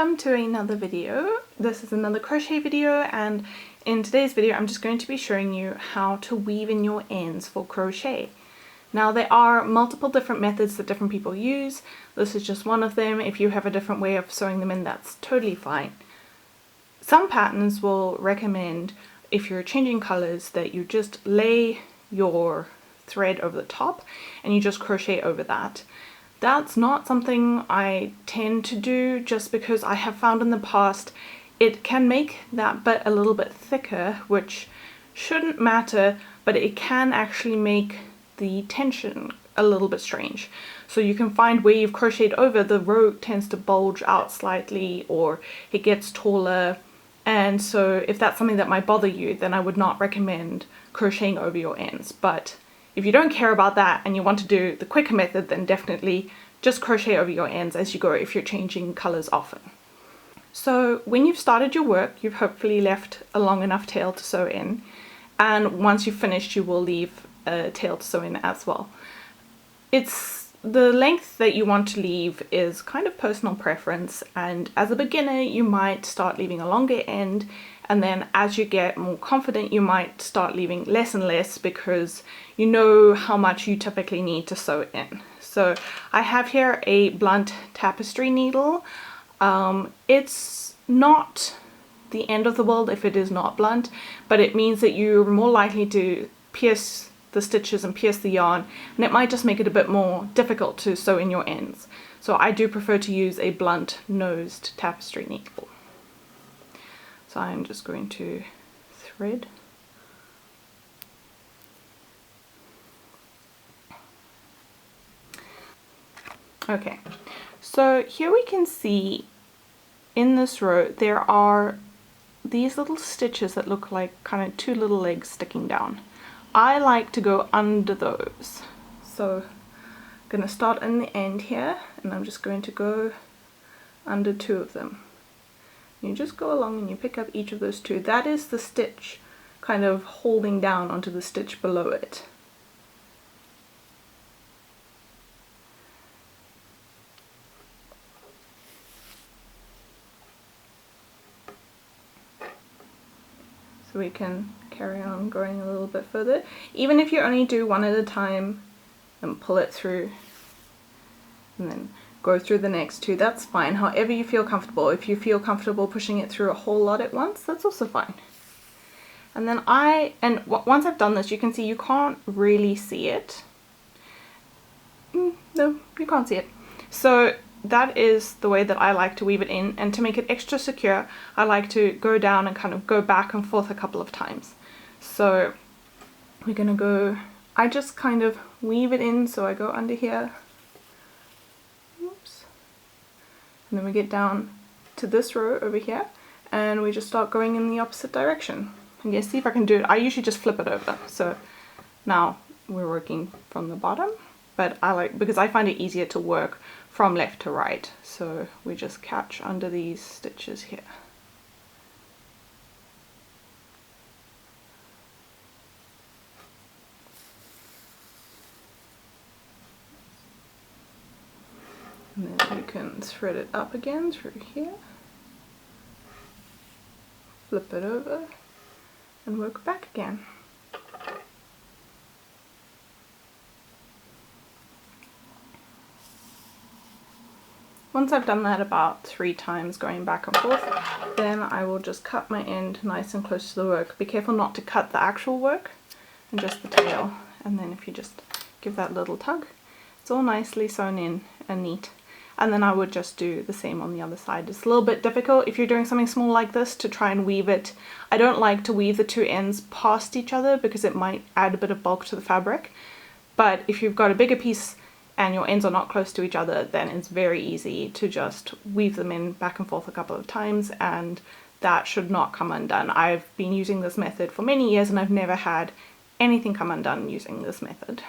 welcome to another video. This is another crochet video, and in today's video I'm just going to be showing you how to weave in your ends for crochet. Now there are multiple different methods that different people use. This is just one of them. If you have a different way of sewing them in, that's totally fine. Some patterns will recommend, if you're changing colors, that you just lay your thread over the top and you just crochet over that. That's not something I tend to do, just because I have found in the past it can make that bit a little bit thicker, which shouldn't matter, but it can actually make the tension a little bit strange. So you can find where you've crocheted over, the row tends to bulge out slightly or it gets taller, and so if that's something that might bother you, then I would not recommend crocheting over your ends. But if you don't care about that and you want to do the quicker method, then definitely just crochet over your ends as you go if you're changing colors often. So when you've started your work, you've hopefully left a long enough tail to sew in, and once you've finished you will leave a tail to sew in as well. It's the length that you want to leave is kind of personal preference, and as a beginner you might start leaving a longer end, and then as you get more confident you might start leaving less and less because you know how much you typically need to sew in. So I have here a blunt tapestry needle. It's not the end of the world if it is not blunt, but it means that you're more likely to pierce the stitches and pierce the yarn, and it might just make it a bit more difficult to sew in your ends. So I do prefer to use a blunt nosed tapestry needle. So I'm just going to thread. Okay, so here we can see in this row there are these little stitches that look like kind of two little legs sticking down. I like to go under those. So I'm going to start in the end here, and I'm just going to go under two of them. You just go along and you pick up each of those two. That is the stitch kind of holding down onto the stitch below it. So we can carry on going a little bit further. Even if you only do one at a time and pull it through and then go through the next two, that's fine. However you feel comfortable. If you feel comfortable pushing it through a whole lot at once, that's also fine. And then once I've done this, you can see you can't really see it. No, you can't see it. So that is the way that I like to weave it in, and to make it extra secure I like to go down and kind of go back and forth a couple of times. So we're gonna go, I just kind of weave it in, so I go under here, oops, and then we get down to this row over here and we just start going in the opposite direction. And yeah, see if I can do it. I usually just flip it over. So now we're working from the bottom, but I like, because I find it easier to work from left to right, so we just catch under these stitches here. And then you can thread it up again through here, flip it over and work back again. Once I've done that about 3 times going back and forth, then I will just cut my end nice and close to the work. Be careful not to cut the actual work, and just the tail. And then if you just give that little tug, it's all nicely sewn in and neat. And then I would just do the same on the other side. It's a little bit difficult if you're doing something small like this to try and weave it. I don't like to weave the two ends past each other because it might add a bit of bulk to the fabric. But if you've got a bigger piece and your ends are not close to each other, then it's very easy to just weave them in back and forth a couple of times, and that should not come undone. I've been using this method for many years and I've never had anything come undone using this method.